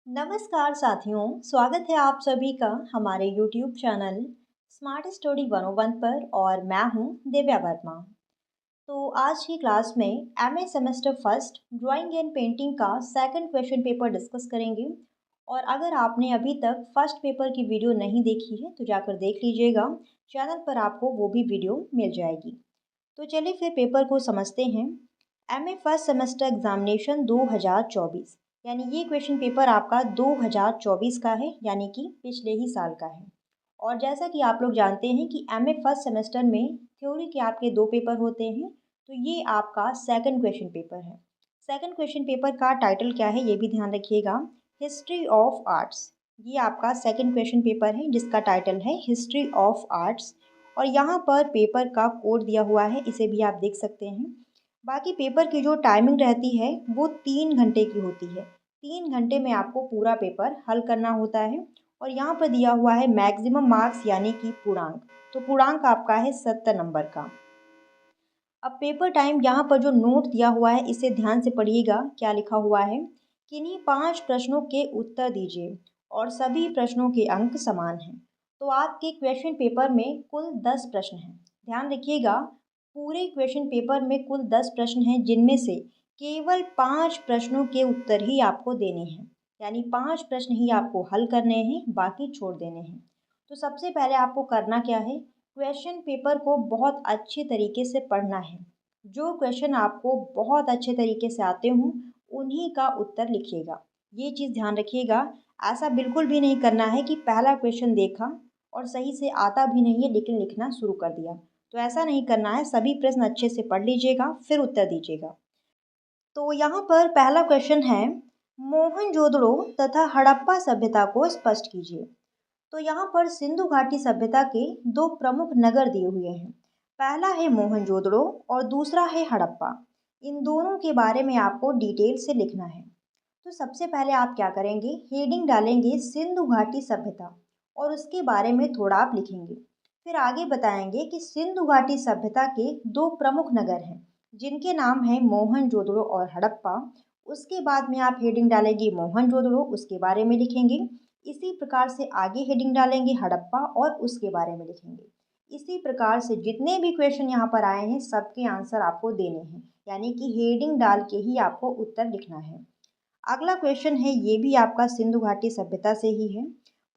नमस्कार साथियों, स्वागत है आप सभी का हमारे YouTube चैनल स्मार्ट स्टडी 101 पर और मैं हूं दिव्या वर्मा। तो आज की क्लास में MA semester first drawing and painting का सेकंड क्वेश्चन पेपर डिस्कस करेंगे। और अगर आपने अभी तक फर्स्ट पेपर की वीडियो नहीं देखी है तो जाकर देख लीजिएगा, चैनल पर आपको वो भी वीडियो मिल जाएगी। तो चलिए फिर पेपर को समझते हैं। एमए फर्स्ट सेमेस्टर एग्जामिनेशन 2024, यानी ये क्वेश्चन पेपर आपका 2024 का है, यानी कि पिछले ही साल का है। और जैसा कि आप लोग जानते हैं कि एमए फर्स्ट सेमेस्टर में थ्योरी के आपके 2 पेपर होते हैं, तो ये आपका सेकंड क्वेश्चन पेपर है। सेकंड क्वेश्चन पेपर का टाइटल क्या है ये भी ध्यान रखिएगा, हिस्ट्री ऑफ आर्ट्स। ये आपका सेकंड क्वेश्चन पेपर है जिसका टाइटल है हिस्ट्री ऑफ आर्ट्स। और यहाँ पर पेपर का कोड दिया हुआ है, इसे भी आप देख सकते हैं। बाकी पेपर की जो टाइमिंग रहती है वो 3 घंटे की होती है। 3 घंटे में आपको पूरा पेपर हल करना होता है। और यहाँ पर दिया हुआ है मैक्सिमम मार्क्स यानी कि पूर्णांक। तो पूर्णांक आपका है 70 नंबर का। अब पेपर टाइम यहाँ पर जो नोट दिया हुआ है इसे ध्यान से पढ़िएगा। क्या लिखा हुआ है, किन्हीं 5 प्रश्नों के उत्तर दीजिए और सभी प्रश्नों के अंक समान हैं। तो आपके क्वेश्चन पेपर में कुल 10 प्रश्न हैं। ध्यान रखिएगा, पूरे क्वेश्चन पेपर में कुल 10 प्रश्न हैं जिनमें से केवल 5 प्रश्नों के उत्तर ही आपको देने हैं, यानी 5 प्रश्न ही आपको हल करने हैं, बाकी छोड़ देने हैं। तो सबसे पहले आपको करना क्या है, क्वेश्चन पेपर को बहुत अच्छे तरीके से पढ़ना है। जो क्वेश्चन आपको बहुत अच्छे तरीके से आते हों उन्हीं का उत्तर लिखिएगा। ये चीज़ ध्यान रखिएगा, ऐसा बिल्कुल भी नहीं करना है कि पहला क्वेश्चन देखा और सही से आता भी नहीं है लेकिन लिखना शुरू कर दिया। तो ऐसा नहीं करना है, सभी प्रश्न अच्छे से पढ़ लीजिएगा फिर उत्तर दीजिएगा। तो यहाँ पर पहला क्वेश्चन है, मोहनजोदड़ो तथा हड़प्पा सभ्यता को स्पष्ट कीजिए। तो यहाँ पर सिंधु घाटी सभ्यता के 2 प्रमुख नगर दिए हुए हैं। पहला है मोहनजोदड़ो और दूसरा है हड़प्पा। इन दोनों के बारे में आपको डिटेल से लिखना है। तो सबसे पहले आप क्या करेंगे, हेडिंग डालेंगे सिंधु घाटी सभ्यता और उसके बारे में थोड़ा आप लिखेंगे। फिर आगे बताएंगे कि सिंधु घाटी सभ्यता के 2 प्रमुख नगर हैं जिनके नाम हैं मोहनजोदड़ो और हड़प्पा। उसके बाद में आप हेडिंग डालेंगे मोहनजोदड़ो, उसके बारे में लिखेंगे। इसी प्रकार से आगे हेडिंग डालेंगे हड़प्पा और उसके बारे में लिखेंगे। इसी प्रकार से जितने भी क्वेश्चन यहाँ पर आए हैं सबके आंसर आपको देने हैं, यानी कि हेडिंग डाल के ही आपको उत्तर लिखना है। अगला क्वेश्चन है, ये भी आपका सिंधु घाटी सभ्यता से ही है।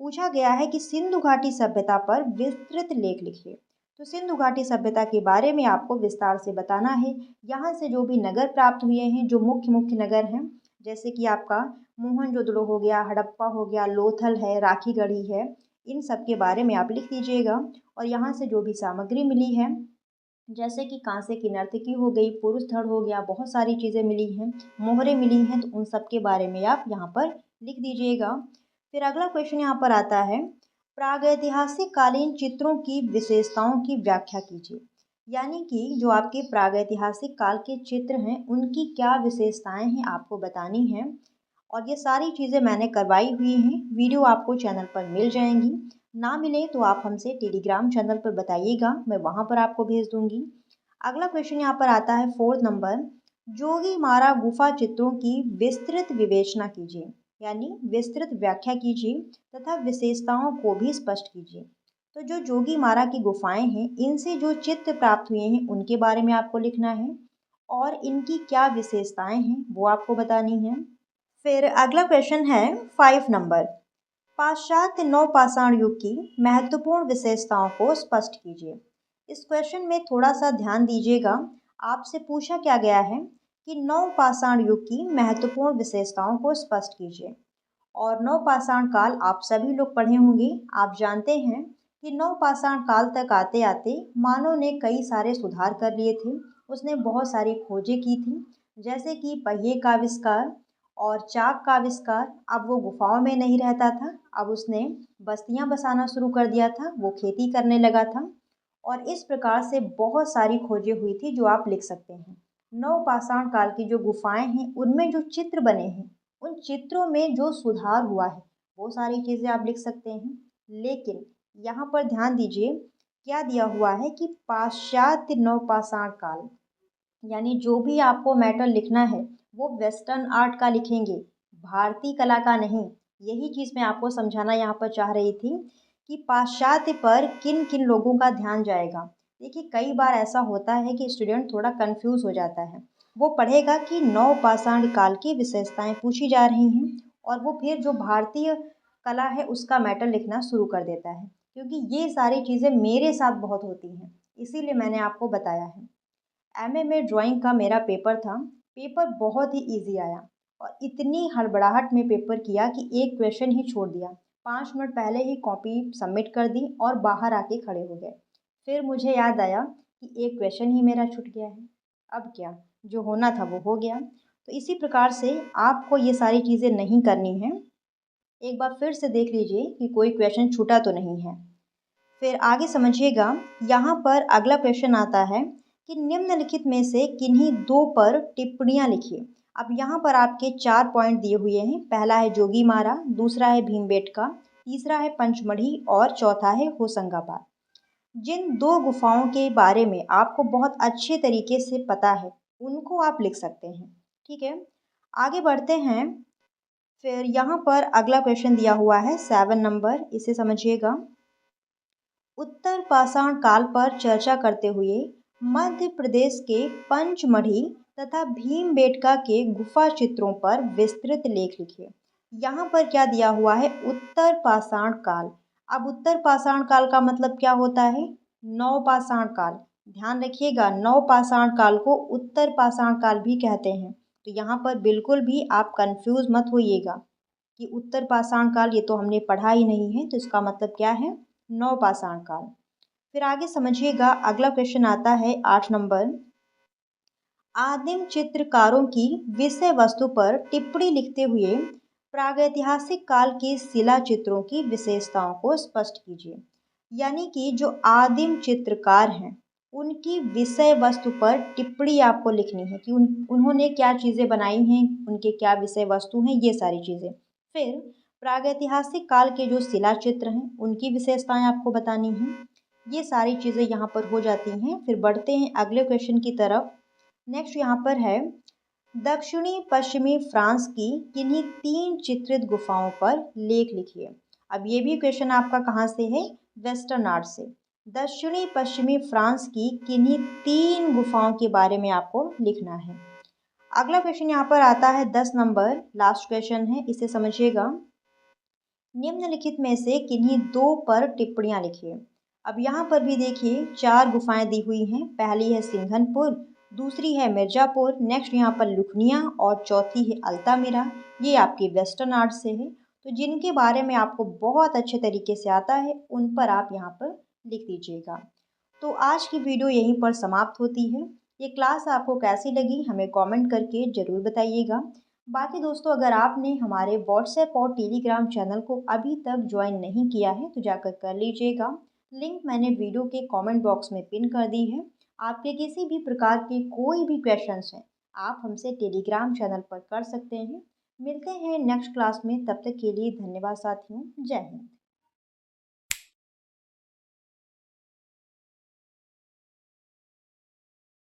पूछा गया है कि सिंधु घाटी सभ्यता पर विस्तृत लेख लिखिए। तो सिंधु घाटी सभ्यता के बारे में आपको विस्तार से बताना है। यहाँ से जो भी नगर प्राप्त हुए हैं, जो मुख्य मुख्य नगर हैं, जैसे कि आपका मोहनजोदड़ो हो गया, हड़प्पा हो गया, लोथल है, राखीगढ़ी है, इन सब के बारे में आप लिख दीजिएगा। और यहाँ से जो भी सामग्री मिली है, जैसे कि कांसे की नर्तकी हो गई, पुरुष धड़ हो गया, बहुत सारी चीज़ें मिली हैं, मोहरें मिली हैं, तो उन सब के बारे में आप यहाँ पर लिख दीजिएगा। फिर अगला क्वेश्चन यहाँ पर आता है, प्रागैतिहासिक कालीन चित्रों की विशेषताओं की व्याख्या कीजिए। यानी कि जो आपके प्रागैतिहासिक काल के चित्र हैं उनकी क्या विशेषताएं हैं आपको बतानी हैं। और ये सारी चीज़ें मैंने करवाई हुई हैं, वीडियो आपको चैनल पर मिल जाएंगी। ना मिले तो आप हमसे टेलीग्राम चैनल पर बताइएगा, मैं वहाँ पर आपको भेज दूँगी। अगला क्वेश्चन यहाँ पर आता है 4th नंबर, जोगीमारा गुफा चित्रों की विस्तृत विवेचना कीजिए, यानी विस्तृत व्याख्या कीजिए तथा विशेषताओं को भी स्पष्ट कीजिए। तो जो जोगीमारा की गुफाएं हैं इनसे जो चित्र प्राप्त हुए हैं उनके बारे में आपको लिखना है और इनकी क्या विशेषताएं हैं वो आपको बतानी है। फिर अगला क्वेश्चन है 5 नंबर, पाश्चात्य नवपाषाण युग की महत्वपूर्ण विशेषताओं को स्पष्ट कीजिए। इस क्वेश्चन में थोड़ा सा ध्यान दीजिएगा, आपसे पूछा क्या गया है कि नवपाषाण युग की महत्वपूर्ण विशेषताओं को स्पष्ट कीजिए। और नवपाषाण काल आप सभी लोग पढ़े होंगे, आप जानते हैं कि नवपाषाण काल तक आते आते मानव ने कई सारे सुधार कर लिए थे। उसने बहुत सारी खोजें की थी, जैसे कि पहिए का आविष्कार और चाक का आविष्कार। अब वो गुफाओं में नहीं रहता था, अब उसने बस्तियां बसाना शुरू कर दिया था, वो खेती करने लगा था। और इस प्रकार से बहुत सारी खोजें हुई थी जो आप लिख सकते हैं। नवपाषाण काल की जो गुफाएं हैं उनमें जो चित्र बने हैं उन चित्रों में जो सुधार हुआ है वो सारी चीज़ें आप लिख सकते हैं। लेकिन यहाँ पर ध्यान दीजिए, क्या दिया हुआ है कि पाश्चात्य नवपाषाण काल, यानी जो भी आपको मैटर लिखना है वो वेस्टर्न आर्ट का लिखेंगे, भारतीय कला का नहीं। यही चीज़ मैं आपको समझाना यहाँ पर चाह रही थी कि पाश्चात्य पर किन किन लोगों का ध्यान जाएगा। देखिए कई बार ऐसा होता है कि स्टूडेंट थोड़ा कंफ्यूज हो जाता है। वो पढ़ेगा कि नवपाषाण काल की विशेषताएं पूछी जा रही हैं और वो फिर जो भारतीय कला है उसका मैटर लिखना शुरू कर देता है, क्योंकि ये सारी चीज़ें मेरे साथ बहुत होती हैं, इसीलिए मैंने आपको बताया है। एमए में ड्राइंग का मेरा पेपर था। पेपर बहुत ही इजी आया और इतनी हड़बड़ाहट में पेपर किया कि एक क्वेश्चन ही छोड़ दिया। 5 मिनट पहले ही कॉपी सबमिट कर दी और बाहर आके खड़े हो गए। फिर मुझे याद आया कि एक क्वेश्चन ही मेरा छूट गया है। अब क्या, जो होना था वो हो गया। तो इसी प्रकार से आपको ये सारी चीज़ें नहीं करनी है। एक बार फिर से देख लीजिए कि कोई क्वेश्चन छूटा तो नहीं है। फिर आगे समझिएगा, यहाँ पर अगला क्वेश्चन आता है कि निम्नलिखित में से किन्हीं दो पर टिप्पणियाँ लिखिए। अब यहाँ पर आपके 4 पॉइंट दिए हुए हैं। पहला है जोगीमारा, दूसरा है भीमबेटका, तीसरा है पंचमढ़ी और चौथा है होशंगाबाद। जिन दो गुफाओं के बारे में आपको बहुत अच्छे तरीके से पता है उनको आप लिख सकते हैं। ठीक है, आगे बढ़ते हैं। फिर यहाँ पर अगला क्वेश्चन दिया हुआ है 7 नंबर, इसे समझिएगा। उत्तर पाषाण काल पर चर्चा करते हुए मध्य प्रदेश के पंचमढ़ी तथा भीमबेटका के गुफा चित्रों पर विस्तृत लेख लिखिए। यहाँ पर क्या दिया हुआ है, उत्तर पाषाण काल। अब उत्तर पाषाण काल का मतलब क्या होता है, नवपाषाण काल। ध्यान रखिएगा, नवपाषाण काल को उत्तर पाषाण काल भी कहते हैं। तो यहाँ पर बिल्कुल भी आप कंफ्यूज मत होइएगा कि उत्तर पाषाण काल ये तो हमने पढ़ा ही नहीं है, तो इसका मतलब क्या है, नवपाषाण काल। फिर आगे समझिएगा, अगला क्वेश्चन आता है 8 नंबर। आदिम चित्रकारों की विषय वस्तु पर टिप्पणी लिखते हुए प्रागैतिहासिक काल के शिला चित्रों की विशेषताओं को स्पष्ट कीजिए। यानी कि जो आदिम चित्रकार हैं उनकी विषय वस्तु पर टिप्पणी आपको लिखनी है कि उन्होंने क्या चीज़ें बनाई हैं, उनके क्या विषय वस्तु हैं, ये सारी चीज़ें। फिर प्रागैतिहासिक काल के जो शिला चित्र हैं उनकी विशेषताएं आपको बतानी हैं। ये सारी चीज़ें यहाँ पर हो जाती हैं। फिर बढ़ते हैं अगले क्वेश्चन की तरफ। नेक्स्ट यहाँ पर है, दक्षिणी पश्चिमी फ्रांस की किन्हीं 3 चित्रित गुफाओं पर लेख लिखिए। अब ये भी क्वेश्चन आपका कहाँ से है, वेस्टर्न आर्ट से। दक्षिणी पश्चिमी फ्रांस की किन्हीं 3 गुफाओं के बारे में आपको लिखना है। अगला क्वेश्चन यहाँ पर आता है 10 नंबर, लास्ट क्वेश्चन है, इसे समझिएगा। निम्नलिखित में से किन्हीं दो पर टिप्पणियाँ लिखिए। अब यहाँ पर भी देखिए 4 गुफाएं दी हुई हैं। पहली है सिंघनपुर, दूसरी है मिर्ज़ापुर, नेक्स्ट यहाँ पर लुकनिया और चौथी है अल्तामिरा। ये आपकी वेस्टर्न आर्ट से है। तो जिनके बारे में आपको बहुत अच्छे तरीके से आता है उन पर आप यहाँ पर लिख दीजिएगा। तो आज की वीडियो यहीं पर समाप्त होती है। ये क्लास आपको कैसी लगी हमें कमेंट करके ज़रूर बताइएगा। बाकी दोस्तों, अगर आपने हमारे व्हाट्सएप और टेलीग्राम चैनल को अभी तक ज्वाइन नहीं किया है तो जाकर कर लीजिएगा। लिंक मैंने वीडियो के कमेंट बॉक्स में पिन कर दी है। आपके किसी भी प्रकार के कोई भी क्वेश्चंस हैं आप हमसे टेलीग्राम चैनल पर कर सकते हैं। मिलते हैं नेक्स्ट क्लास में, तब तक के लिए धन्यवाद साथियों, जय हिंद।